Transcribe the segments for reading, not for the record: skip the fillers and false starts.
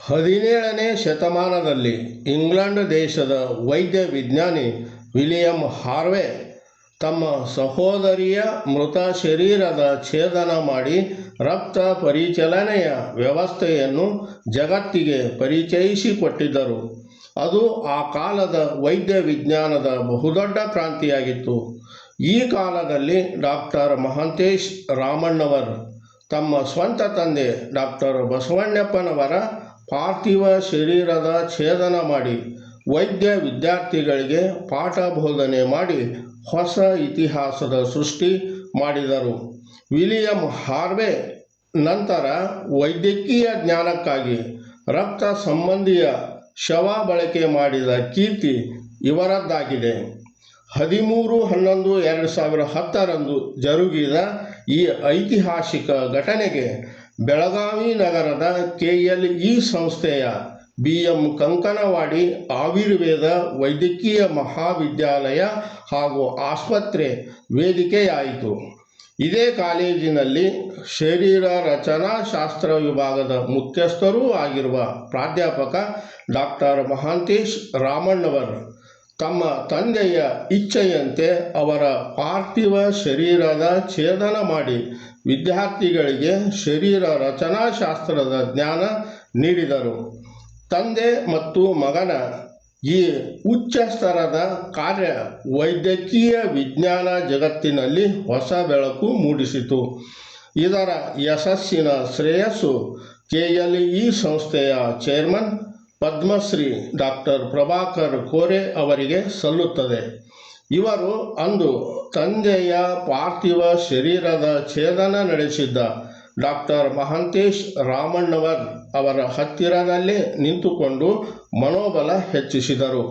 17ನೇ ಶತಮಾನದಲ್ಲಿ ಇಂಗ್ಲೆಂಡ್ ದೇಶದ ವೈದ್ಯ ವಿಜ್ಞಾನಿ ವಿಲಿಯಂ ಹಾರ್ವೆ ತಮ್ಮ ಸಹೋದರಿಯ ಮೃತ ಶರೀರದ ಛೇದನ ಮಾಡಿ ರಕ್ತ ಪರಿಚಲನೆಯ ವ್ಯವಸ್ಥೆಯನ್ನು ಜಗತ್ತಿಗೆ ಪರಿಚಯಿಸಿಕೊಟ್ಟಿದ್ದರು. ಅದು ಆ ಕಾಲದ ವೈದ್ಯ ವಿಜ್ಞಾನದ ಬಹುದೊಡ್ಡ ಕ್ರಾಂತಿಯಾಗಿತ್ತು. ಈ ಕಾಲದಲ್ಲಿ ಡಾಕ್ಟರ್ ಮಹಾಂತೇಶ್ ರಾಮಣ್ಣವರ್ ತಮ್ಮ ಸ್ವಂತ ತಂದೆ ಡಾಕ್ಟರ್ ಬಸವಣ್ಣಪ್ಪನವರ ಪಾರ್ಥಿವ ಶರೀರದ ಛೇದನ ಮಾಡಿ ವೈದ್ಯ ವಿದ್ಯಾರ್ಥಿಗಳಿಗೆ ಪಾಠ ಬೋಧನೆ ಮಾಡಿ ಹೊಸ ಇತಿಹಾಸದ ಸೃಷ್ಟಿ ಮಾಡಿದರು. ವಿಲಿಯಂ ಹಾರ್ವೆ ನಂತರ ವೈದ್ಯಕೀಯ ಜ್ಞಾನಕ್ಕಾಗಿ ರಕ್ತ ಸಂಬಂಧಿಯ ಶವ ಬಳಕೆ ಮಾಡಿದ ಕೀರ್ತಿ ಇವರದ್ದಾಗಿದೆ. 13/11/2010 ಜರುಗಿದ ಈ ಐತಿಹಾಸಿಕ ಘಟನೆಗೆ ಬೆಳಗಾವಿ ನಗರದ KLE ಸಂಸ್ಥೆಯ BM ಕಂಕನವಾಡಿ ಆಯುರ್ವೇದ ವೈದ್ಯಕೀಯ ಮಹಾವಿದ್ಯಾಲಯ ಹಾಗೂ ಆಸ್ಪತ್ರೆ ವೇದಿಕೆಯಾಯಿತು. ಇದೇ ಕಾಲೇಜಿನಲ್ಲಿ ಶರೀರ ರಚನಾ ಶಾಸ್ತ್ರ ವಿಭಾಗದ ಮುಖ್ಯಸ್ಥರೂ ಆಗಿರುವ ಪ್ರಾಧ್ಯಾಪಕ ಡಾಕ್ಟರ್ ಮಹಾಂತೇಶ್ ರಾಮಣ್ಣವರ್ ತಮ್ಮ ತಂದೆಯ ಇಚ್ಛೆಯಂತೆ ಅವರ ಪಾರ್ಥಿವ ಶರೀರದ ಛೇದನ ಮಾಡಿ ವಿದ್ಯಾರ್ಥಿಗಳಿಗೆ ಶರೀರ ರಚನಾಶಾಸ್ತ್ರದ ಜ್ಞಾನ ನೀಡಿದರು. ತಂದೆ ಮತ್ತು ಮಗನ ಈ ಉಚ್ಚ ಸ್ತರದ ಕಾರ್ಯ ವೈದ್ಯಕೀಯ ವಿಜ್ಞಾನ ಜಗತ್ತಿನಲ್ಲಿ ಹೊಸ ಬೆಳಕು ಮೂಡಿಸಿತು. ಇದರ ಯಶಸ್ಸಿನ ಶ್ರೇಯಸ್ಸು KLE ಸಂಸ್ಥೆಯ ಚೇರ್ಮನ್ ಪದ್ಮಶ್ರೀ ಡಾಕ್ಟರ್ ಪ್ರಭಾಕರ್ ಕೋರೆ ಅವರಿಗೆ ಸಲ್ಲುತ್ತದೆ. ಇವರು ಅಂದು ತಂದೆಯ ಪಾರ್ಥಿವ ಶರೀರದ ಛೇದನ ನಡೆಸಿದ್ದ ಡಾಕ್ಟರ್ ಮಹಾಂತೇಶ್ ರಾಮಣ್ಣವರ್ ಅವರ ಹತ್ತಿರದಲ್ಲೇ ನಿಂತುಕೊಂಡು ಮನೋಬಲ ಹೆಚ್ಚಿಸಿದರು.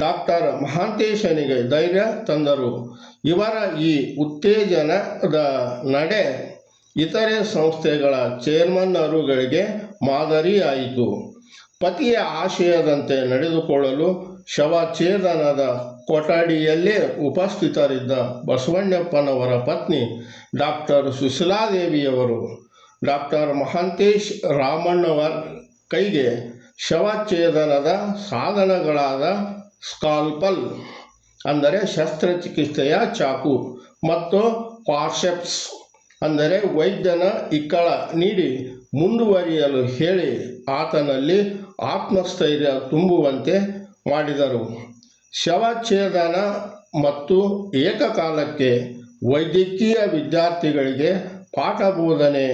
ಡಾಕ್ಟರ್ ಮಹಾಂತೇಶನಿಗೆ ಧೈರ್ಯ ತಂದರು. ಇವರ ಈ ಉತ್ತೇಜನದ ನಡೆ ಇತರೆ ಸಂಸ್ಥೆಗಳ ಚೇರ್ಮನ್ನರುಗಳಿಗೆ ಮಾದರಿಯಾಯಿತು. ಪತಿಯ ಆಶಯದಂತೆ ನಡೆದುಕೊಳ್ಳಲು ಶವಛೇದನದ ಕೊಠಡಿಯಲ್ಲೇ ಉಪಸ್ಥಿತರಿದ್ದ ಬಸವಣ್ಣಪ್ಪನವರ ಪತ್ನಿ ಡಾಕ್ಟರ್ ಸುಶೀಲಾದೇವಿಯವರು ಡಾಕ್ಟರ್ ಮಹಾಂತೇಶ್ ರಾಮಣ್ಣವರ್ ಕೈಗೆ ಶವಛೇದನದ ಸಾಧನಗಳಾದ ಸ್ಕಾಲ್ಪಲ್ ಅಂದರೆ ಶಸ್ತ್ರಚಿಕಿತ್ಸೆಯ ಚಾಕು ಮತ್ತು ಫಾರ್ಸೆಪ್ಸ್ ಅಂದರೆ ವೈದ್ಯನ ಇಕ್ಕಳ ನೀಡಿ ಮುಂದುವರಿಯಲು ಹೇಳಿ ಆತನಲ್ಲಿ ಆತ್ಮಸ್ಥೈರ್ಯ ತುಂಬುವಂತೆ ಮಾಡಿದರು. ಶವಛೇದನ ಮತ್ತು ಏಕಕಾಲಕ್ಕೆ ವೈದ್ಯಕೀಯ ವಿದ್ಯಾರ್ಥಿಗಳಿಗೆ ಪಾಠ ಬೋಧನೆ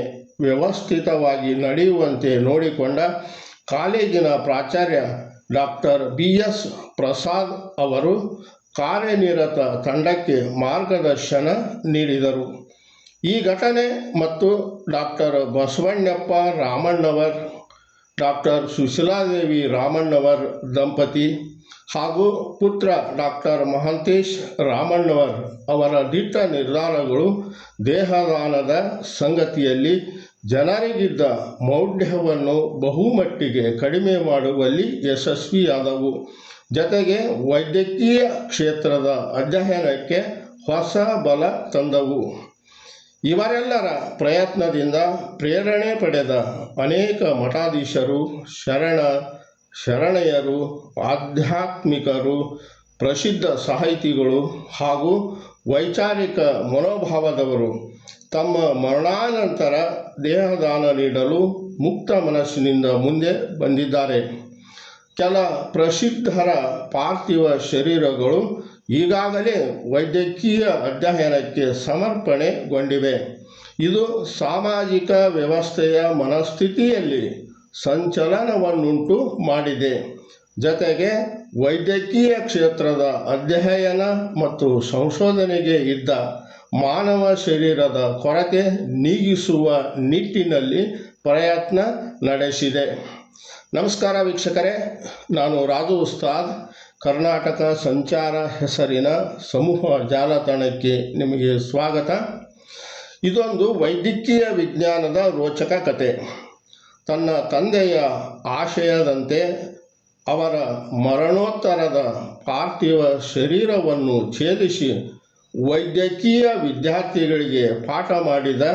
ವ್ಯವಸ್ಥಿತವಾಗಿ ನಡೆಯುವಂತೆ ನೋಡಿಕೊಂಡ ಕಾಲೇಜಿನ ಪ್ರಾಚಾರ್ಯ ಡಾಕ್ಟರ್ BS ಪ್ರಸಾದ್ ಅವರು ಕಾರ್ಯನಿರತ ತಂಡಕ್ಕೆ ಮಾರ್ಗದರ್ಶನ ನೀಡಿದರು. ಈ ಘಟನೆ ಮತ್ತು ಡಾಕ್ಟರ್ ಬಸವಣ್ಣಪ್ಪ ರಾಮಣ್ಣವರ್, ಡಾಕ್ಟರ್ ಸುಶೀಲಾದೇವಿ ರಾಮಣ್ಣವರ್ ದಂಪತಿ ಹಾಗೂ ಪುತ್ರ ಡಾಕ್ಟರ್ ಮಹಾಂತೇಶ್ ರಾಮಣ್ಣವರ್ ಅವರ ದಿಟ್ಟ ನಿರ್ಧಾರಗಳು ದೇಹದಾನದ ಸಂಗತಿಯಲ್ಲಿ ಜನರಿಗಿದ್ದ ಮೌಢ್ಯವನ್ನು ಬಹುಮಟ್ಟಿಗೆ ಕಡಿಮೆ ಮಾಡುವಲ್ಲಿ ಯಶಸ್ವಿಯಾದವು. ಜತೆಗೆ ವೈದ್ಯಕೀಯ ಕ್ಷೇತ್ರದ ಅಧ್ಯಯನಕ್ಕೆ ಹೊಸ ಬಲ ತಂದವು. ಇವರೆಲ್ಲರ ಪ್ರಯತ್ನದಿಂದ ಪ್ರೇರಣೆ ಪಡೆದ ಅನೇಕ ಮಠಾಧೀಶರು, ಶರಣೆಯರು, ಆಧ್ಯಾತ್ಮಿಕರು, ಪ್ರಸಿದ್ಧ ಸಾಹಿತಿಗಳು ಹಾಗೂ ವೈಚಾರಿಕ ಮನೋಭಾವದವರು ತಮ್ಮ ಮರಣಾನಂತರ ದೇಹದಾನ ನೀಡಲು ಮುಕ್ತ ಮನಸ್ಸಿನಿಂದ ಮುಂದೆ ಬಂದಿದ್ದಾರೆ. ಕೆಲ ಪ್ರಸಿದ್ಧರ ಪಾರ್ಥಿವ ಶರೀರಗಳು ಈಗಾಗಲೇ ವೈದ್ಯಕೀಯ ಅಧ್ಯಯನಕ್ಕೆ ಸಮರ್ಪಣೆಗೊಂಡಿವೆ. ಇದು ಸಾಮಾಜಿಕ ವ್ಯವಸ್ಥೆಯ ಮನಸ್ಥಿತಿಯಲ್ಲಿ ಸಂಚಲನವನ್ನುಂಟು ಮಾಡಿದೆ. ಜತೆಗೆ ವೈದ್ಯಕೀಯ ಕ್ಷೇತ್ರದ ಅಧ್ಯಯನ ಮತ್ತು ಸಂಶೋಧನೆಗೆ ಇದ್ದ ಮಾನವ ಶರೀರದ ಕೊರತೆ ನೀಗಿಸುವ ನಿಟ್ಟಿನಲ್ಲಿ ಪ್ರಯತ್ನ ನಡೆಸಿದೆ. ನಮಸ್ಕಾರ ವೀಕ್ಷಕರೇ, ನಾನು ರಾಜು ಉಸ್ತಾದ್. ಕರ್ನಾಟಕ ಸಂಚಾರ ಹೆಸರಿನ ಸಮೂಹ ಜಾಲತಾಣಕ್ಕೆ ನಿಮಗೆ ಸ್ವಾಗತ. ಇದೊಂದು ವೈದ್ಯಕೀಯ ವಿಜ್ಞಾನದ ರೋಚಕ ಕತೆ. ತನ್ನ ತಂದೆಯ ಆಶಯದಂತೆ ಅವರ ಮರಣೋತ್ತರದ ಪಾರ್ಥಿವ ಶರೀರವನ್ನು ಛೇದಿಸಿ ವೈದ್ಯಕೀಯ ವಿದ್ಯಾರ್ಥಿಗಳಿಗೆ ಪಾಠ ಮಾಡಿದ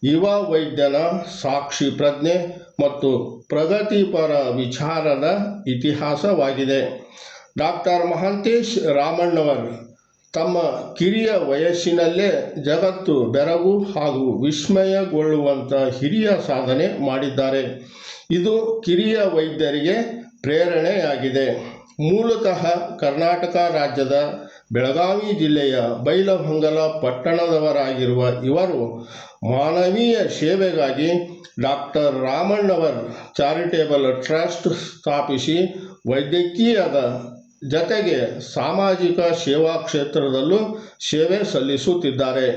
ಯುವ ವೈದ್ಯನ ಸಾಕ್ಷಿ ಪ್ರಜ್ಞೆ ಮತ್ತು ಪ್ರಗತಿಪರ ವಿಚಾರದ ಇತಿಹಾಸವಾಗಿದೆ. ಡಾಕ್ಟರ್ ಮಹಾಂತೇಶ್ ರಾಮಣ್ಣವರ್ ತಮ್ಮ ಕಿರಿಯ ವಯಸ್ಸಿನಲ್ಲೇ ಜಗತ್ತು ಬೆರಗು ಹಾಗೂ ವಿಸ್ಮಯಗೊಳ್ಳುವಂಥ ಹಿರಿಯ ಸಾಧನೆ ಮಾಡಿದ್ದಾರೆ. ಇದು ಕಿರಿಯ ವೈದ್ಯರಿಗೆ ಪ್ರೇರಣೆಯಾಗಿದೆ. ಮೂಲತಃ ಕರ್ನಾಟಕ ರಾಜ್ಯದ ಬೆಳಗಾವಿ ಜಿಲ್ಲೆಯ ಬೈಲಹೊಂಗಲ ಪಟ್ಟಣದವರಾಗಿರುವ ಇವರು ಮಾನವೀಯ ಸೇವೆಗಾಗಿ ಡಾಕ್ಟರ್ ರಾಮಣ್ಣವರ್ ಚಾರಿಟೇಬಲ್ ಟ್ರಸ್ಟ್ ಸ್ಥಾಪಿಸಿ ವೈದ್ಯಕೀಯದ ಜತೆಗೆ ಸಾಮಾಜಿಕ ಸೇವಾ ಕ್ಷೇತ್ರದಲ್ಲೂ ಸೇವೆ ಸಲ್ಲಿಸುತ್ತಿದ್ದಾರೆ.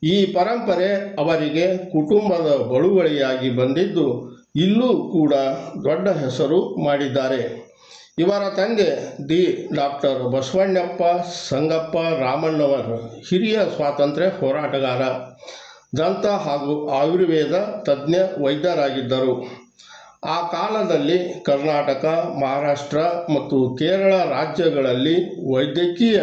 ಈ ಪರಂಪರೆ ಅವರಿಗೆ ಕುಟುಂಬದ ಬಳುವಳಿಯಾಗಿ ಬಂದಿದ್ದು ಇಲ್ಲೂ ಕೂಡ ದೊಡ್ಡ ಹೆಸರು ಮಾಡಿದ್ದಾರೆ. ಇವರ ತಂದೆ ಡಾಕ್ಟರ್ ಬಸವಣ್ಣಪ್ಪ ಸಂಗಪ್ಪ ರಾಮಣ್ಣವರ್ ಹಿರಿಯ ಸ್ವಾತಂತ್ರ್ಯ ಹೋರಾಟಗಾರ, ದಂತ ಹಾಗೂ ಆಯುರ್ವೇದ ತಜ್ಞ ವೈದ್ಯರಾಗಿದ್ದರು. ಆ ಕಾಲದಲ್ಲಿ ಕರ್ನಾಟಕ, ಮಹಾರಾಷ್ಟ್ರ ಮತ್ತು ಕೇರಳ ರಾಜ್ಯಗಳಲ್ಲಿ ವೈದ್ಯಕೀಯ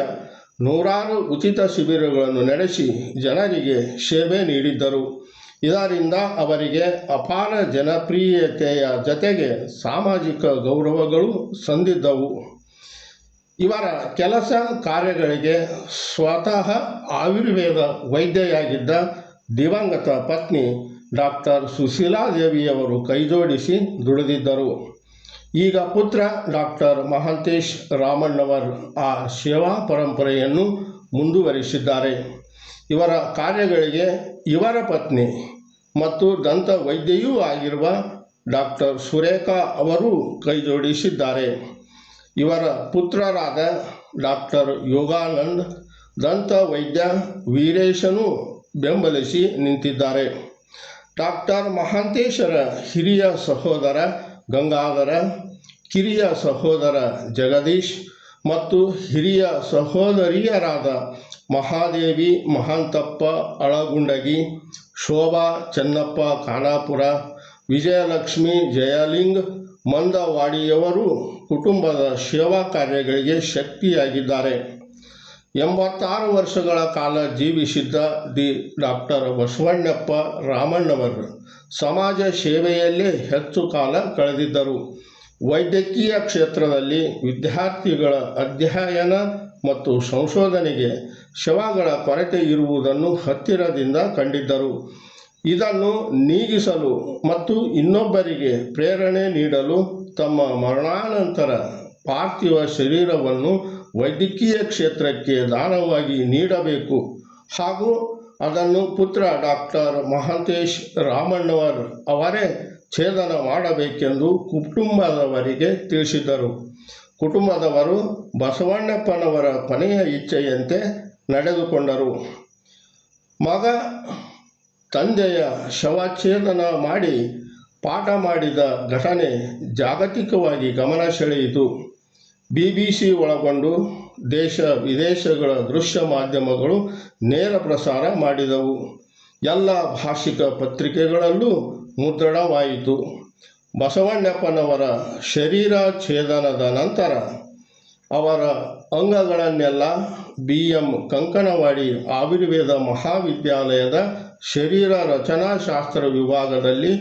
ನೂರಾರು ಉಚಿತ ಶಿಬಿರಗಳನ್ನು ನಡೆಸಿ ಜನರಿಗೆ ಸೇವೆ ನೀಡಿದ್ದರು. ಇದರಿಂದ ಅವರಿಗೆ ಅಪಾರ ಜನಪ್ರಿಯತೆಯ ಜತೆಗೆ ಸಾಮಾಜಿಕ ಗೌರವಗಳು ಸಂದಿದ್ದವು. ಇವರ ಕೆಲಸ ಕಾರ್ಯಗಳಿಗೆ ಸ್ವತಃ ಆಯುರ್ವೇದ ವೈದ್ಯೆಯಾಗಿದ್ದ ದಿವಂಗತ ಪತ್ನಿ ಡಾಕ್ಟರ್ ಸುಶೀಲಾದೇವಿಯವರು ಕೈಜೋಡಿಸಿ ದುಡಿದಿದ್ದರು. ಈಗ ಪುತ್ರ ಡಾಕ್ಟರ್ ಮಹಾಂತೇಶ್ ರಾಮಣ್ಣವರ್ ಆ ಸೇವಾ ಪರಂಪರೆಯನ್ನು ಮುಂದುವರಿಸಿದ್ದಾರೆ. ಇವರ ಕಾರ್ಯಗಳಿಗೆ ಇವರ ಪತ್ನಿ ಮತ್ತು ದಂತ ವೈದ್ಯೆಯೂ ಆಗಿರುವ ಡಾಕ್ಟರ್ ಸುರೇಖಾ ಅವರು ಕೈಜೋಡಿಸಿದ್ದಾರೆ. ಇವರ ಪುತ್ರರಾದ ಡಾಕ್ಟರ್ ಯೋಗಾನಂದ್, ದಂತ ವೈದ್ಯ ವೀರೇಶನೂ ಬೆಂಬಲಿಸಿ ನಿಂತಿದ್ದಾರೆ. ಡಾಕ್ಟರ್ ಮಹಾಂತೇಶರ ಹಿರಿಯ ಸಹೋದರ ಗಂಗಾಧರ, ಕಿರಿಯ ಸಹೋದರ ಜಗದೀಶ್ ಮತ್ತು ಹಿರಿಯ ಸಹೋದರಿಯರಾದ ಮಹಾದೇವಿ ಮಹಾಂತಪ್ಪ ಅಳಗುಂಡಗಿ, ಶೋಭಾ ಚೆನ್ನಪ್ಪ ಖಾನಾಪುರ, ವಿಜಯಲಕ್ಷ್ಮಿ ಜಯಲಿಂಗ್ ಮಂದವಾಡಿಯವರು ಕುಟುಂಬದ ಸೇವಾ ಕಾರ್ಯಗಳಿಗೆ ಶಕ್ತಿಯಾಗಿದ್ದಾರೆ. 86 ವರ್ಷಗಳ ಕಾಲ ಜೀವಿಸಿದ್ದ ಡಾಕ್ಟರ್ ಬಸವಣ್ಣಪ್ಪ ರಾಮಣ್ಣವರ್ ಸಮಾಜ ಸೇವೆಯಲ್ಲೇ ಹೆಚ್ಚು ಕಾಲ ಕಳೆದಿದ್ದರು. ವೈದ್ಯಕೀಯ ಕ್ಷೇತ್ರದಲ್ಲಿ ವಿದ್ಯಾರ್ಥಿಗಳ ಅಧ್ಯಯನ ಮತ್ತು ಸಂಶೋಧನೆಗೆ ಶವಗಳ ಕೊರತೆ ಇರುವುದನ್ನು ಹತ್ತಿರದಿಂದ ಕಂಡಿದ್ದರು. ಇದನ್ನು ನೀಗಿಸಲು ಮತ್ತು ಇನ್ನೊಬ್ಬರಿಗೆ ಪ್ರೇರಣೆ ನೀಡಲು ತಮ್ಮ ಮರಣಾನಂತರ ಪಾರ್ಥಿವ ಶರೀರವನ್ನು ವೈದ್ಯಕೀಯ ಕ್ಷೇತ್ರಕ್ಕೆ ದಾನವಾಗಿ ನೀಡಬೇಕು ಹಾಗೂ ಅದನ್ನು ಪುತ್ರ ಡಾಕ್ಟರ್ ಮಹಾಂತೇಶ್ ರಾಮಣ್ಣವರ್ ಅವರೇ ಛೇದನ ಮಾಡಬೇಕೆಂದು ಕುಟುಂಬದವರಿಗೆ ತಿಳಿಸಿದರು. ಕುಟುಂಬದವರು ಬಸವಣ್ಣಪ್ಪನವರ ಕೊನೆಯ ಇಚ್ಛೆಯಂತೆ ನಡೆದುಕೊಂಡರು. ಮಗ ತಂದೆಯ ಶವಛೇದನ ಮಾಡಿ ಪಾಠ ಮಾಡಿದ ಘಟನೆ ಜಾಗತಿಕವಾಗಿ ಗಮನ ಸೆಳೆಯಿತು. BBC ಒಳಗೊಂಡು ದೇಶ ವಿದೇಶಗಳ ದೃಶ್ಯ ಮಾಧ್ಯಮಗಳು ನೇರ ಪ್ರಸಾರ ಮಾಡಿದವು. ಎಲ್ಲ ಭಾಷಿಕ ಪತ್ರಿಕೆಗಳಲ್ಲೂ ಮುದ್ರಣವಾಯಿತು. ಬಸವಣ್ಣಪ್ಪನವರ ಶರೀರ ಛೇದನದ ನಂತರ ಅವರ ಅಂಗಗಳನ್ನೆಲ್ಲ BM ಕಂಕನವಾಡಿ ಆಯುರ್ವೇದ ಮಹಾವಿದ್ಯಾಲಯದ ಶರೀರ ರಚನಾಶಾಸ್ತ್ರ ವಿಭಾಗದಲ್ಲಿ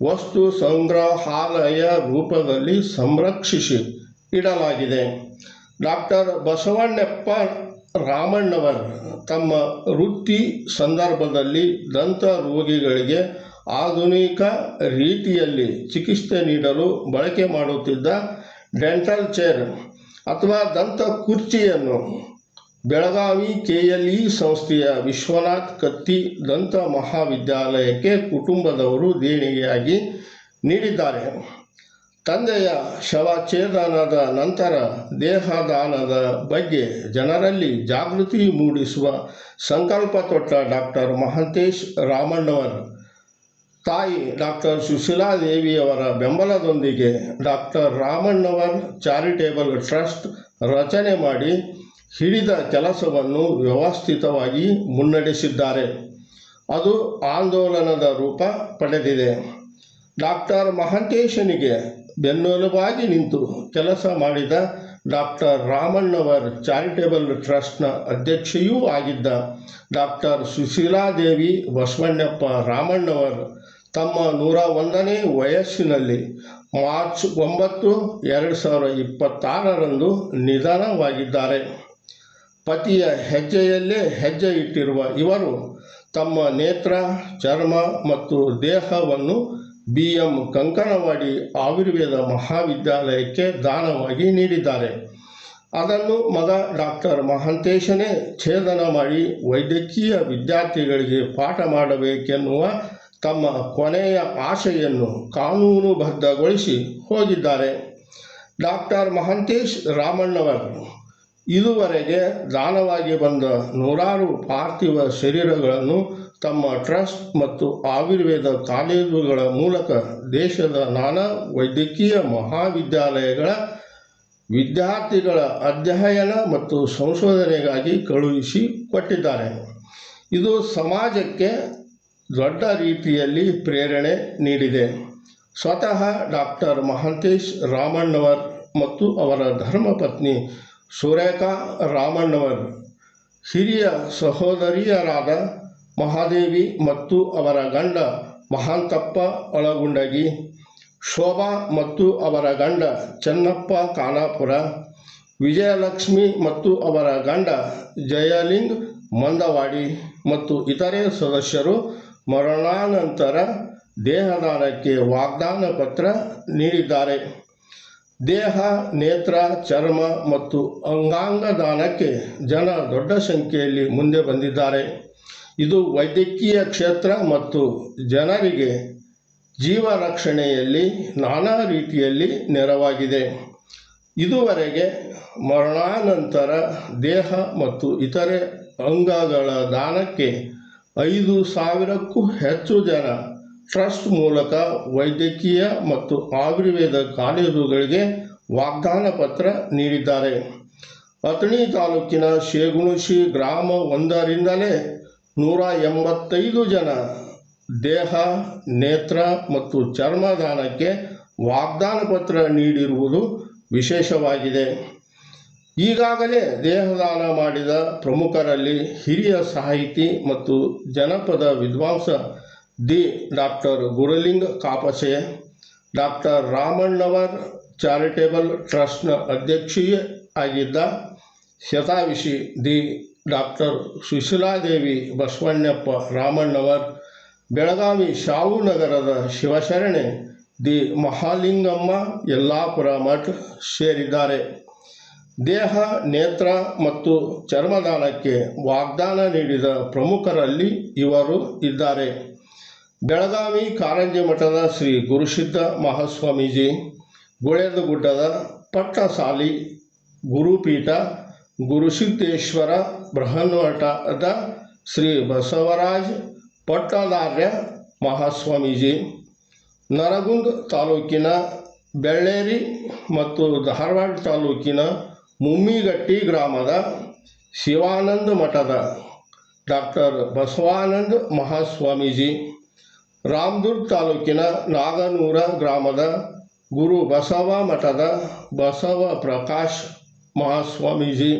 ವಸ್ತು ಸಂಗ್ರಹಾಲಯ ರೂಪದಲ್ಲಿ ಸಂರಕ್ಷಿಸಿ ಇಡಲಾಗಿದೆ. ಡಾಕ್ಟರ್ ಬಸವಣ್ಣಪ್ಪ ರಾಮಣ್ಣವರ್ ತಮ್ಮ ವೃತ್ತಿ ಸಂದರ್ಭದಲ್ಲಿ ದಂತ ರೋಗಿಗಳಿಗೆ ಆಧುನಿಕ ರೀತಿಯಲ್ಲಿ ಚಿಕಿತ್ಸೆ ನೀಡಲು ಬಳಕೆ ಮಾಡುತ್ತಿದ್ದ ಡೆಂಟಲ್ ಚೇರ್ ಅಥವಾ ದಂತ ಕುರ್ಚಿಯನ್ನು ಬೆಳಗಾವಿ KLE ಸಂಸ್ಥೆಯ ವಿಶ್ವನಾಥ್ ಕತ್ತಿ ದಂತ ಮಹಾವಿದ್ಯಾಲಯಕ್ಕೆ ಕುಟುಂಬದವರು ದೇಣಿಗೆಯಾಗಿ ನೀಡಿದ್ದಾರೆ. ತಂದೆಯ ಶವಛೇದನದ ನಂತರ ದೇಹದಾನದ ಬಗ್ಗೆ ಜನರಲ್ಲಿ ಜಾಗೃತಿ ಮೂಡಿಸುವ ಸಂಕಲ್ಪ ತೊಟ್ಟ ಡಾಕ್ಟರ್ ಮಹಾಂತೇಶ್ ರಾಮಣ್ಣವರ್ ತಾಯಿ ಡಾಕ್ಟರ್ ಸುಶೀಲಾದೇವಿಯವರ ಬೆಂಬಲದೊಂದಿಗೆ ಡಾಕ್ಟರ್ ರಾಮಣ್ಣವರ್ ಚಾರಿಟೇಬಲ್ ಟ್ರಸ್ಟ್ ರಚನೆ ಮಾಡಿ ಹಿಡಿದ ಕೆಲಸವನ್ನು ವ್ಯವಸ್ಥಿತವಾಗಿ ಮುನ್ನಡೆಸಿದ್ದಾರೆ. ಅದು ಆಂದೋಲನದ ರೂಪ ಪಡೆದಿದೆ. ಡಾಕ್ಟರ್ ಮಹಾಂತೇಶನಿಗೆ ಬೆನ್ನೆಲುಬಾಗಿ ನಿಂತು ಕೆಲಸ ಮಾಡಿದ ಡಾಕ್ಟರ್ ರಾಮಣ್ಣವರ್ ಚಾರಿಟೇಬಲ್ ಟ್ರಸ್ಟ್ನ ಅಧ್ಯಕ್ಷೆಯೂ ಆಗಿದ್ದ ಡಾಕ್ಟರ್ ಸುಶೀಲಾದೇವಿ ಬಸವಣ್ಣಪ್ಪ ರಾಮಣ್ಣವರ್ ತಮ್ಮ 101ನೇ ವಯಸ್ಸಿನಲ್ಲಿ ಮಾರ್ಚ್ 9, 2026ರಂದು ನಿಧನವಾಗಿದ್ದಾರೆ. ಪತಿಯ ಹೆಜ್ಜೆಯಲ್ಲೇ ಹೆಜ್ಜೆ ಇಟ್ಟಿರುವ ಇವರು ತಮ್ಮ ನೇತ್ರ, ಚರ್ಮ ಮತ್ತು ದೇಹವನ್ನು BM ಕಂಕನವಾಡಿ ಆಯುರ್ವೇದ ಮಹಾವಿದ್ಯಾಲಯಕ್ಕೆ ದಾನವಾಗಿ ನೀಡಿದ್ದಾರೆ. ಅದನ್ನು ಮಗ ಡಾಕ್ಟರ್ ಮಹಾಂತೇಶನೇ ಛೇದನ ಮಾಡಿ ವೈದ್ಯಕೀಯ ವಿದ್ಯಾರ್ಥಿಗಳಿಗೆ ಪಾಠ ಮಾಡಬೇಕೆನ್ನುವ ತಮ್ಮ ಕೊನೆಯ ಆಶೆಯನ್ನು ಕಾನೂನುಬದ್ಧಗೊಳಿಸಿ ಹೋಗಿದ್ದಾರೆ. ಡಾಕ್ಟರ್ ಮಹಾಂತೇಶ್ ರಾಮಣ್ಣವರ್ ಇದುವರೆಗೆ ದಾನವಾಗಿ ಬಂದ ನೂರಾರು ಪಾರ್ಥಿವ ಶರೀರಗಳನ್ನು ತಮ್ಮ ಟ್ರಸ್ಟ್ ಮತ್ತು ಆಯುರ್ವೇದ ಕಾಲೇಜುಗಳ ಮೂಲಕ ದೇಶದ ನಾನಾ ವೈದ್ಯಕೀಯ ಮಹಾವಿದ್ಯಾಲಯಗಳ ವಿದ್ಯಾರ್ಥಿಗಳ ಅಧ್ಯಯನ ಮತ್ತು ಸಂಶೋಧನೆಗಾಗಿ ಕಳುಹಿಸಿ ಕೊಟ್ಟಿದ್ದಾರೆ. ಇದು ಸಮಾಜಕ್ಕೆ ದೊಡ್ಡ ರೀತಿಯಲ್ಲಿ ಪ್ರೇರಣೆ ನೀಡಿದೆ. ಸ್ವತಃ ಡಾಕ್ಟರ್ ಮಹಾಂತೇಶ್ ರಾಮಣ್ಣವರ್ ಮತ್ತು ಅವರ ಧರ್ಮಪತ್ನಿ ಸುರೇಖಾ ರಾಮಣ್ಣವರ್, ಹಿರಿಯ ಸಹೋದರಿಯರಾದ ಮಹಾದೇವಿ ಮತ್ತು ಅವರ ಗಂಡ ಮಹಾಂತಪ್ಪ ಒಳಗುಂಡಗಿ, ಶೋಭಾ ಮತ್ತು ಅವರ ಗಂಡ ಚೆನ್ನಪ್ಪ ಖಾನಾಪುರ, ವಿಜಯಲಕ್ಷ್ಮಿ ಮತ್ತು ಅವರ ಗಂಡ ಜಯಲಿಂಗ್ ಮಂದವಾಡಿ ಮತ್ತು ಇತರೆ ಸದಸ್ಯರು ಮರಣಾನಂತರ ದೇಹದಾನಕ್ಕೆ ವಾಗ್ದಾನ ಪತ್ರ ನೀಡಿದ್ದಾರೆ. ದೇಹ, ನೇತ್ರ, ಚರ್ಮ ಮತ್ತು ಅಂಗಾಂಗ ದಾನಕ್ಕೆ ಜನ ದೊಡ್ಡ ಸಂಖ್ಯೆಯಲ್ಲಿ ಮುಂದೆ ಬಂದಿದ್ದಾರೆ. ಇದು ವೈದ್ಯಕೀಯ ಕ್ಷೇತ್ರ ಮತ್ತು ಜನರಿಗೆ ಜೀವ ರಕ್ಷಣೆಯಲ್ಲಿ ನಾನಾ ರೀತಿಯಲ್ಲಿ ನೆರವಾಗಿದೆ. ಇದುವರೆಗೆ ಮರಣಾನಂತರ ದೇಹ ಮತ್ತು ಇತರೆ ಅಂಗಗಳ ದಾನಕ್ಕೆ 5,000ಕ್ಕೂ ಹೆಚ್ಚು ಜನ ಟ್ರಸ್ಟ್ ಮೂಲಕ ವೈದ್ಯಕೀಯ ಮತ್ತು ಆಯುರ್ವೇದ ಕಾಲೇಜುಗಳಿಗೆ ವಾಗ್ದಾನ ಪತ್ರ ನೀಡಿದ್ದಾರೆ. ಅಥಣಿ ತಾಲೂಕಿನ ಶೇಗುಣಶಿ ಗ್ರಾಮ 1ರಿಂದಲೇ 185 ಜನ ದೇಹ, ನೇತ್ರ ಮತ್ತು ಚರ್ಮದಾನಕ್ಕೆ ವಾಗ್ದಾನ ಪತ್ರ ನೀಡಿರುವುದು ವಿಶೇಷವಾಗಿದೆ. ಈಗಾಗಲೇ ದೇಹದಾನ ಮಾಡಿದ ಪ್ರಮುಖರಲ್ಲಿ ಹಿರಿಯ ಸಾಹಿತಿ ಮತ್ತು ಜನಪದ ವಿದ್ವಾಂಸ doctor Gurulinga Kapase, doctor ರಾಮಣ್ಣವರ್ charitable ಟ್ರಸ್ಟ್ನ ಅಧ್ಯಕ್ಷೀಯ ಆಗಿದ್ದ ಶತಾಯುಷಿ ಡಾಕ್ಟರ್ ಸುಶೀಲಾದೇವಿ ಬಸವಣ್ಣಪ್ಪ ರಾಮಣ್ಣವರ್, ಬೆಳಗಾವಿ ಶಾಹು ನಗರದ ಶಿವಶರಣೆ ಮಹಾಲಿಂಗಮ್ಮ ಯಲ್ಲಾಪುರ ಮಠ ಸೇರಿದ್ದಾರೆ. ದೇಹ, ನೇತ್ರ ಮತ್ತು ಚರ್ಮದಾನಕ್ಕೆ ವಾಗ್ದಾನ ನೀಡಿದ ಪ್ರಮುಖರಲ್ಲಿ ಇವರು ಇದ್ದಾರೆ. ಬೆಳಗಾವಿ ಕಾರಂಜಿ ಮಠದ ಶ್ರೀ ಗುರುಸಿದ್ಧ ಮಹಾಸ್ವಾಮೀಜಿ, ಗುಳೇದಗುಡ್ಡದ ಪಟ್ಟಸಾಲಿ ಗುರುಪೀಠ ಗುರುಸಿದ್ದೇಶ್ವರ ಬೃಹನ್ಮಠದ ಶ್ರೀ ಬಸವರಾಜ ಪಟ್ಟದಾರ್ಯ ಮಹಾಸ್ವಾಮೀಜಿ, ನರಗುಂದ ತಾಲೂಕಿನ ಬೆಳ್ಳೇರಿ ಮತ್ತು ಧಾರವಾಡ ತಾಲೂಕಿನ ಮುಮ್ಮಿಗಟ್ಟಿ ಗ್ರಾಮದ ಶಿವಾನಂದ ಮಠದ ಡಾಕ್ಟರ್ ಬಸವಾನಂದ ಮಹಾಸ್ವಾಮೀಜಿ, ರಾಮದುರ್ಗ ತಾಲೂಕಿನ ನಾಗನೂರ ಗ್ರಾಮದ ಗುರು ಬಸವ ಮಠದ ಬಸವ ಪ್ರಕಾಶ್ ಮಹಾಸ್ವಾಮೀಜಿ,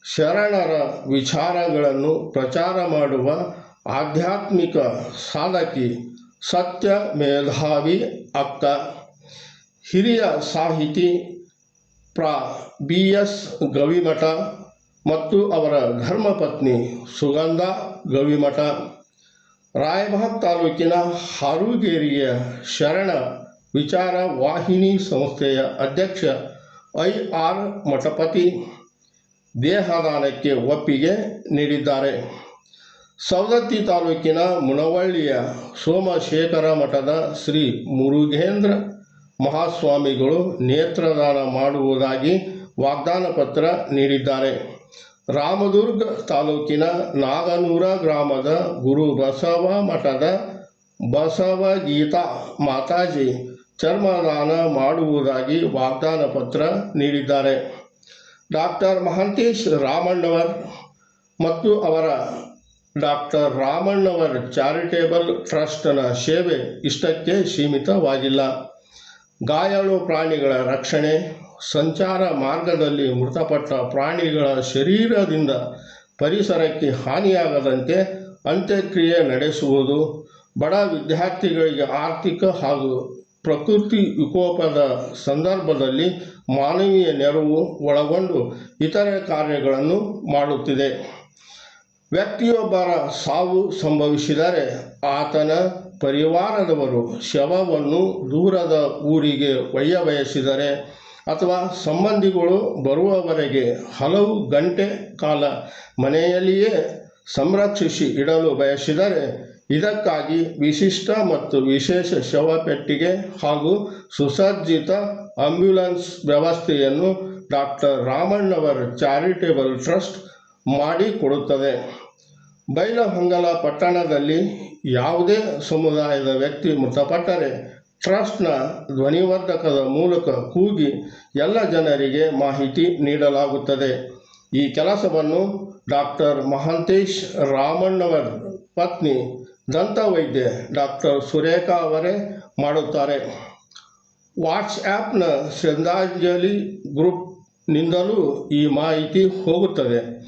ಶರಣರ ವಿಚಾರಗಳನ್ನು ಪ್ರಚಾರ ಮಾಡುವ ಆಧ್ಯಾತ್ಮಿಕ ಸಾಧಕಿ ಸತ್ಯ ಮೇಧಾವಿ ಅಕ್ಕ, ಹಿರಿಯ ಸಾಹಿತಿ BS ಗವಿಮಠ ಮತ್ತು ಅವರ ಧರ್ಮಪತ್ನಿ ಸುಗಂಧ ಗವಿಮಠ, ರಾಯಬಾಗ್ ತಾಲೂಕಿನ ಹಾರುಗೇರಿಯ ಶರಣ ವಿಚಾರ ವಾಹಿನಿ ಸಂಸ್ಥೆಯ ಅಧ್ಯಕ್ಷ IR ಮಠಪತಿ ದೇಹದಾನಕ್ಕೆ ಒಪ್ಪಿಗೆ ನೀಡಿದ್ದಾರೆ. ಸವದತ್ತಿ ತಾಲೂಕಿನ ಮುನವಳ್ಳಿಯ ಸೋಮಶೇಖರ ಮಠದ ಶ್ರೀ ಮುರುಘೇಂದ್ರ ಮಹಾಸ್ವಾಮಿಗಳು ನೇತ್ರದಾನ ಮಾಡುವುದಾಗಿ ವಾಗ್ದಾನ ಪತ್ರ ನೀಡಿದ್ದಾರೆ. ರಾಮದುರ್ಗ ತಾಲೂಕಿನ ನಾಗನೂರ ಗ್ರಾಮದ ಗುರು ಬಸವ ಮಠದ ಬಸವಗೀತಾ ಮಾತಾಜಿ ಚರ್ಮದಾನ ಮಾಡುವುದಾಗಿ ವಾಗ್ದಾನ ಪತ್ರ ನೀಡಿದ್ದಾರೆ. ಡಾಕ್ಟರ್ ಮಹಾಂತೇಶ್ ರಾಮಣ್ಣವರ್ ಮತ್ತು ಅವರ ಡಾಕ್ಟರ್ ರಾಮಣ್ಣವರ್ ಚಾರಿಟೇಬಲ್ ಟ್ರಸ್ಟ್ನ ಸೇವೆ ಇಷ್ಟಕ್ಕೆ ಸೀಮಿತವಾಗಿಲ್ಲ. ಗಾಯಾಳು ಪ್ರಾಣಿಗಳ ರಕ್ಷಣೆ, ಸಂಚಾರ ಮಾರ್ಗದಲ್ಲಿ ಮೃತಪಟ್ಟ ಪ್ರಾಣಿಗಳ ಶರೀರದಿಂದ ಪರಿಸರಕ್ಕೆ ಹಾನಿಯಾಗದಂತೆ ಅಂತ್ಯಕ್ರಿಯೆ ನಡೆಸುವುದು, ಬಡ ವಿದ್ಯಾರ್ಥಿಗಳಿಗೆ ಆರ್ಥಿಕ ಹಾಗೂ ಪ್ರಕೃತಿ ವಿಕೋಪದ ಸಂದರ್ಭದಲ್ಲಿ ಮಾನವೀಯ ನೆರವು ಒಳಗೊಂಡು ಇತರೆ ಕಾರ್ಯಗಳನ್ನು ಮಾಡುತ್ತಿದೆ. ವ್ಯಕ್ತಿಯೊಬ್ಬರ ಸಾವು ಸಂಭವಿಸಿದರೆ ಆತನ ಪರಿವಾರದವರು ಶವವನ್ನು ದೂರದ ಊರಿಗೆ ಒಯ್ಯಬಯಸಿದರೆ ಅಥವಾ ಸಂಬಂಧಿಗಳು ಬರುವವರೆಗೆ ಹಲವು ಗಂಟೆ ಕಾಲ ಮನೆಯಲ್ಲಿಯೇ ಸಂರಕ್ಷಿಸಿ ಇಡಲು ಬಯಸಿದರೆ ಇದಕ್ಕಾಗಿ ವಿಶಿಷ್ಟ ಮತ್ತು ವಿಶೇಷ ಶವಪೆಟ್ಟಿಗೆ ಹಾಗೂ ಸುಸಜ್ಜಿತ ಆಂಬ್ಯುಲೆನ್ಸ್ ವ್ಯವಸ್ಥೆಯನ್ನು ಡಾಕ್ಟರ್ ರಾಮಣ್ಣವರ ಚಾರಿಟೇಬಲ್ ಟ್ರಸ್ಟ್ ಮಾಡಿಕೊಡುತ್ತದೆ. ಬೈಲಹೊಂಗಲ ಪಟ್ಟಣದಲ್ಲಿ ಯಾವುದೇ ಸಮುದಾಯದ ವ್ಯಕ್ತಿ ಮೃತಪಟ್ಟರೆ ಟ್ರಸ್ಟ್ನ ಧ್ವನಿವರ್ಧಕದ ಮೂಲಕ ಕೂಗಿ ಎಲ್ಲ ಜನರಿಗೆ ಮಾಹಿತಿ ನೀಡಲಾಗುತ್ತದೆ. ಈ ಕೆಲಸವನ್ನು ಡಾಕ್ಟರ್ ಮಹಾಂತೇಶ್ ರಾಮಣ್ಣವರ ಪತ್ನಿ ದಂತವೈದ್ಯೆ ಡಾಕ್ಟರ್ ಸುರೇಖಾ ಅವರೇ ಮಾಡುತ್ತಾರೆ. ವಾಟ್ಸ್ಆ್ಯಪ್ನ ಶ್ರದ್ಧಾಂಜಲಿ ಗ್ರೂಪ್ನಿಂದಲೂ ಈ ಮಾಹಿತಿ ಹೋಗುತ್ತದೆ.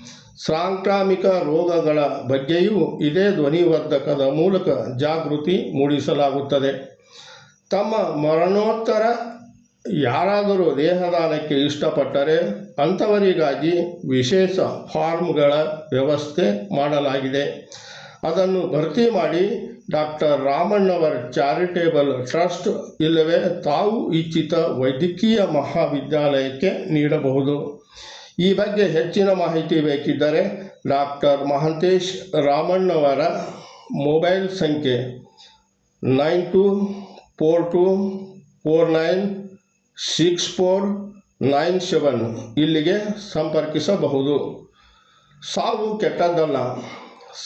ಸಾಂಕ್ರಾಮಿಕ ರೋಗಗಳ ಬಗ್ಗೆಯೂ ಇದೇ ಧ್ವನಿವರ್ಧಕದ ಮೂಲಕ ಜಾಗೃತಿ ಮೂಡಿಸಲಾಗುತ್ತದೆ. ತಮ್ಮ ಮರಣೋತ್ತರ ಯಾರಾದರೂ ದೇಹದಾನಕ್ಕೆ ಇಷ್ಟಪಟ್ಟರೆ ಅಂಥವರಿಗಾಗಿ ವಿಶೇಷ ಫಾರ್ಮ್ಗಳ ವ್ಯವಸ್ಥೆ ಮಾಡಲಾಗಿದೆ. ಅದನ್ನು ಭರ್ತಿ ಮಾಡಿ ಡಾಕ್ಟರ್ ರಾಮಣ್ಣವರ ಚಾರಿಟೇಬಲ್ ಟ್ರಸ್ಟ್ ಇಲ್ಲವೇ ತಾವು ಇಚ್ಛಿತ ವೈದ್ಯಕೀಯ ಮಹಾವಿದ್ಯಾಲಯಕ್ಕೆ ನೀಡಬಹುದು. ಈ ಬಗ್ಗೆ ಹೆಚ್ಚಿನ ಮಾಹಿತಿ ಬೇಕಿದ್ದರೆ ಡಾಕ್ಟರ್ ಮಹಾಂತೇಶ್ ರಾಮಣ್ಣವರ ಮೊಬೈಲ್ ಸಂಖ್ಯೆ 9242496497 ಇಲ್ಲಿಗೆ ಸಂಪರ್ಕಿಸಬಹುದು. ಸಾವು ಕೆಟ್ಟದ್ದಲ್ಲ,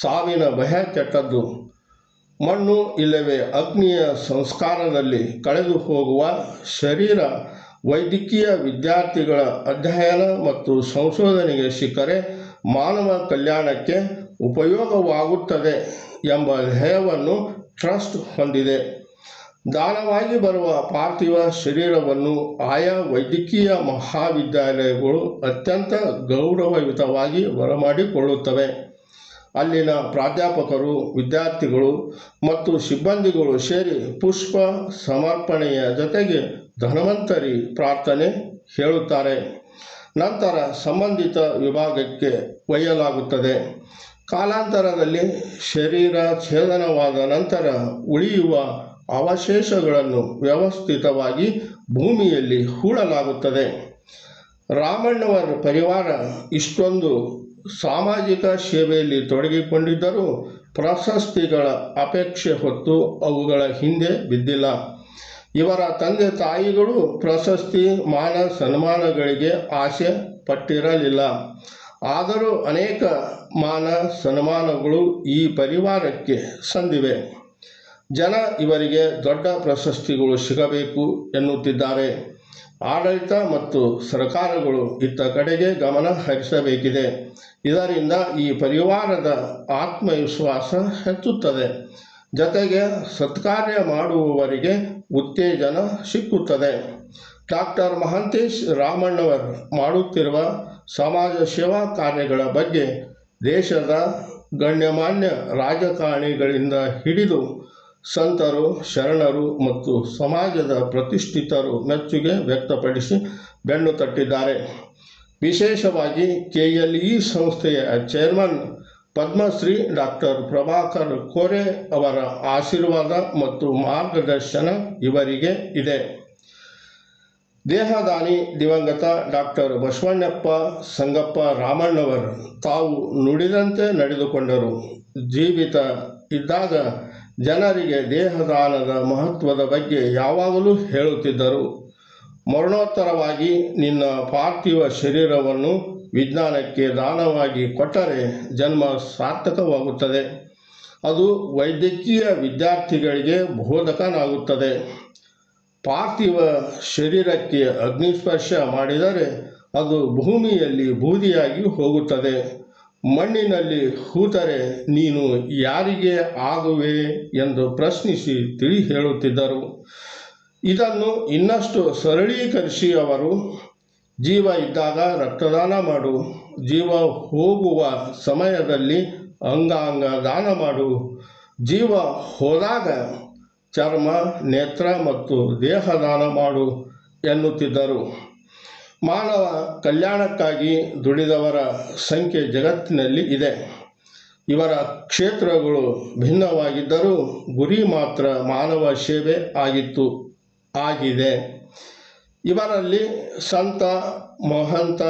ಸಾವಿನ ಭಯ ಕೆಟ್ಟದ್ದು. ಮಣ್ಣು ಇಲ್ಲವೇ ಅಗ್ನಿಯ ಸಂಸ್ಕಾರದಲ್ಲಿ ಕಳೆದು ಹೋಗುವ ಶರೀರ ವೈದ್ಯಕೀಯ ವಿದ್ಯಾರ್ಥಿಗಳ ಅಧ್ಯಯನ ಮತ್ತು ಸಂಶೋಧನೆಗೆ ಸಿಕ್ಕರೆ ಮಾನವ ಕಲ್ಯಾಣಕ್ಕೆ ಉಪಯೋಗವಾಗುತ್ತದೆ ಎಂಬ ಧ್ಯೇಯವನ್ನು ಟ್ರಸ್ಟ್ ಹೊಂದಿದೆ. ದಾನವಾಗಿ ಬರುವ ಪಾರ್ಥಿವ ಶರೀರವನ್ನು ಆಯಾ ವೈದ್ಯಕೀಯ ಮಹಾವಿದ್ಯಾಲಯಗಳು ಅತ್ಯಂತ ಗೌರವಯುತವಾಗಿ ಬರಮಾಡಿಕೊಳ್ಳುತ್ತವೆ. ಅಲ್ಲಿನ ಪ್ರಾಧ್ಯಾಪಕರು, ವಿದ್ಯಾರ್ಥಿಗಳು ಮತ್ತು ಸಿಬ್ಬಂದಿಗಳು ಸೇರಿ ಪುಷ್ಪ ಸಮರ್ಪಣೆಯ ಜೊತೆಗೆ ಧನ್ವಂತರಿ ಪ್ರಾರ್ಥನೆ ಹೇಳುತ್ತಾರೆ. ನಂತರ ಸಂಬಂಧಿತ ವಿಭಾಗಕ್ಕೆ ಒಯ್ಯಲಾಗುತ್ತದೆ. ಕಾಲಾಂತರದಲ್ಲಿ ಶರೀರ ಛೇದನವಾದ ನಂತರ ಉಳಿಯುವ ಅವಶೇಷಗಳನ್ನು ವ್ಯವಸ್ಥಿತವಾಗಿ ಭೂಮಿಯಲ್ಲಿ ಹೂಳಲಾಗುತ್ತದೆ. ರಾಮಣ್ಣವರ ಪರಿವಾರ ಇಷ್ಟೊಂದು ಸಾಮಾಜಿಕ ಸೇವೆಯಲ್ಲಿ ತೊಡಗಿಕೊಂಡಿದ್ದರೂ ಪ್ರಶಸ್ತಿಗಳ ಅಪೇಕ್ಷೆ ಹೊತ್ತು ಅವುಗಳ ಹಿಂದೆ ಬಿದ್ದಿಲ್ಲ. ಇವರ ತಂದೆ ತಾಯಿಗಳು ಪ್ರಶಸ್ತಿ ಮಾನ ಸನ್ಮಾನಗಳಿಗೆ ಆಸೆ ಪಟ್ಟಿರಲಿಲ್ಲ. ಆದರೂ ಅನೇಕ ಮಾನ ಸನ್ಮಾನಗಳು ಈ ಪರಿವಾರಕ್ಕೆ ಸಂದಿವೆ. ಜನ ಇವರಿಗೆ ದೊಡ್ಡ ಪ್ರಶಸ್ತಿಗಳು ಸಿಗಬೇಕು ಎನ್ನುತ್ತಿದ್ದಾರೆ. ಆಡಳಿತ ಮತ್ತು ಸರ್ಕಾರಗಳು ಇತ್ತ ಕಡೆಗೆ ಗಮನ ಹರಿಸಬೇಕಿದೆ. ಇದರಿಂದ ಈ ಪರಿವಾರದ ಆತ್ಮವಿಶ್ವಾಸ ಹೆಚ್ಚುತ್ತದೆ. ಜೊತೆಗೆ ಸತ್ಕಾರ್ಯ ಮಾಡುವವರಿಗೆ ಉತ್ತೇಜನ ಸಿಕ್ಕುತ್ತದೆ. ಡಾಕ್ಟರ್ ಮಹಾಂತೇಶ್ ರಾಮಣ್ಣವರ್ ಮಾಡುತ್ತಿರುವ ಸಮಾಜ ಸೇವಾ ಕಾರ್ಯಗಳ ಬಗ್ಗೆ ದೇಶದ ಗಣ್ಯಮಾನ್ಯ ರಾಜಕಾರಣಿಗಳಿಂದ ಹಿಡಿದು ಸಂತರು, ಶರಣರು ಮತ್ತು ಸಮಾಜದ ಪ್ರತಿಷ್ಠಿತರು ಮೆಚ್ಚುಗೆ ವ್ಯಕ್ತಪಡಿಸಿ ಬೆನ್ನು ತಟ್ಟಿದ್ದಾರೆ. ವಿಶೇಷವಾಗಿ KLE ಸಂಸ್ಥೆಯ ಚೇರ್ಮನ್ ಪದ್ಮಶ್ರೀ ಡಾಕ್ಟರ್ ಪ್ರಭಾಕರ್ ಕೋರೆ ಅವರ ಆಶೀರ್ವಾದ ಮತ್ತು ಮಾರ್ಗದರ್ಶನ ಇವರಿಗೆ ಇದೆ. ದೇಹದಾನಿ ದಿವಂಗತ ಡಾಕ್ಟರ್ ಬಸವಣ್ಣಪ್ಪ ಸಂಗಪ್ಪ ರಾಮಣ್ಣವರು ತಾವು ನುಡಿದಂತೆ ನಡೆದುಕೊಂಡರು. ಜೀವಿತ ಇದ್ದಾಗ ಜನರಿಗೆ ದೇಹದಾನದ ಮಹತ್ವದ ಬಗ್ಗೆ ಯಾವಾಗಲೂ ಹೇಳುತ್ತಿದ್ದರು. ಮರಣೋತ್ತರವಾಗಿ ನಿನ್ನ ಪಾರ್ಥಿವ ಶರೀರವನ್ನು ವಿಜ್ಞಾನಕ್ಕೆ ದಾನವಾಗಿ ಕೊಟ್ಟರೆ ಜನ್ಮ ಸಾರ್ಥಕವಾಗುತ್ತದೆ. ಅದು ವೈದ್ಯಕೀಯ ವಿದ್ಯಾರ್ಥಿಗಳಿಗೆ ಬೋಧಕನಾಗುತ್ತದೆ. ಪಾರ್ಥಿವ ಶರೀರಕ್ಕೆ ಅಗ್ನಿಸ್ಪರ್ಶ ಮಾಡಿದರೆ ಅದು ಭೂಮಿಯಲ್ಲಿ ಬೂದಿಯಾಗಿ ಹೋಗುತ್ತದೆ. ಮಣ್ಣಿನಲ್ಲಿ ಹೂತರೆ ನೀನು ಯಾರಿಗೆ ಆಗುವೆ ಎಂದು ಪ್ರಶ್ನಿಸಿ ತಿಳಿ ಹೇಳುತ್ತಿದ್ದರು. ಇದನ್ನು ಇನ್ನಷ್ಟು ಸರಳೀಕರಿಸಿ ಅವರು, ಜೀವ ಇದ್ದಾಗ ರಕ್ತದಾನ ಮಾಡು, ಜೀವ ಹೋಗುವ ಸಮಯದಲ್ಲಿ ಅಂಗಾಂಗ ದಾನ ಮಾಡು, ಜೀವ ಹೋದಾಗ ಚರ್ಮ, ನೇತ್ರ ಮತ್ತು ದೇಹದಾನ ಮಾಡು ಎನ್ನುತ್ತಿದ್ದರು. ಮಾನವ ಕಲ್ಯಾಣಕ್ಕಾಗಿ ದುಡಿದವರ ಸಂಖ್ಯೆ ಜಗತ್ತಿನಲ್ಲಿ ಇದೆ. ಇವರ ಕ್ಷೇತ್ರಗಳು ಭಿನ್ನವಾಗಿದ್ದರೂ ಗುರಿ ಮಾತ್ರ ಮಾನವ ಸೇವೆ ಆಗಿದೆ. ಇವರಲ್ಲಿ ಸಂತ, ಮಹಂತ,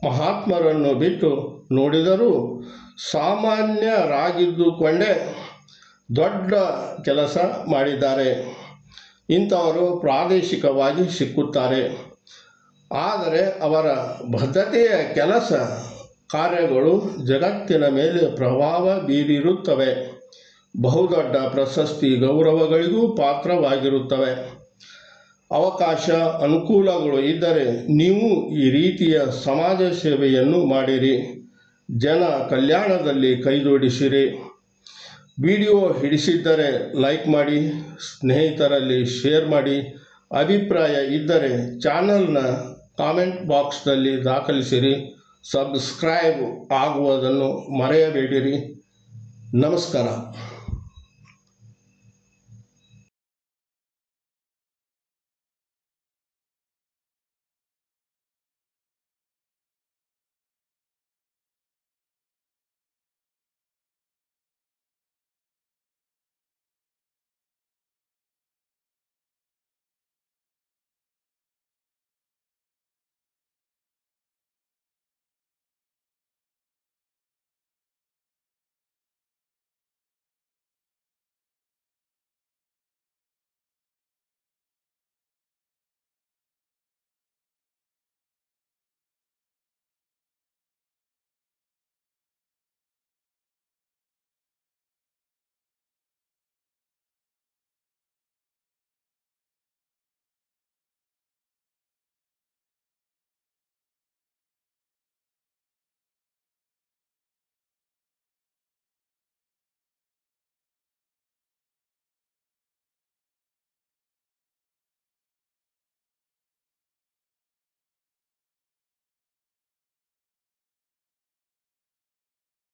ಮಹಾತ್ಮರನ್ನು ಬಿಟ್ಟು ನೋಡಿದರೂ ಸಾಮಾನ್ಯರಾಗಿದ್ದುಕೊಂಡೇ ದೊಡ್ಡ ಕೆಲಸ ಮಾಡಿದ್ದಾರೆ. ಇಂಥವರು ಪ್ರಾದೇಶಿಕವಾಗಿ ಸಿಕ್ಕುತ್ತಾರೆ. ಆದರೆ ಅವರ ಬದ್ಧತೆಯ ಕೆಲಸ ಕಾರ್ಯಗಳು ಜಗತ್ತಿನ ಮೇಲೆ ಪ್ರಭಾವ ಬೀರಿರುತ್ತವೆ. ಬಹುದೊಡ್ಡ ಪ್ರಶಸ್ತಿ, ಗೌರವಗಳಿಗೂ ಪಾತ್ರವಾಗಿರುತ್ತವೆ. ಅವಕಾಶ, ಅನುಕೂಲಗಳು ಇದ್ದರೆ ನೀವು ಈ ರೀತಿಯ ಸಮಾಜ ಸೇವೆಯನ್ನು ಮಾಡಿರಿ. ಜನ ಕಲ್ಯಾಣದಲ್ಲಿ ಕೈಜೋಡಿಸಿರಿ. ವಿಡಿಯೋ ಹಿಡಿಸಿದ್ದರೆ ಲೈಕ್ ಮಾಡಿ, ಸ್ನೇಹಿತರಲ್ಲಿ ಶೇರ್ ಮಾಡಿ. ಅಭಿಪ್ರಾಯ ಇದ್ದರೆ ಚಾನಲ್ನ ಕಾಮೆಂಟ್ ಬಾಕ್ಸ್ನಲ್ಲಿ ದಾಖಲಿಸಿರಿ. ಸಬ್ಸ್ಕ್ರೈಬ್ ಆಗುವುದನ್ನು ಮರೆಯಬೇಡಿರಿ. ನಮಸ್ಕಾರ.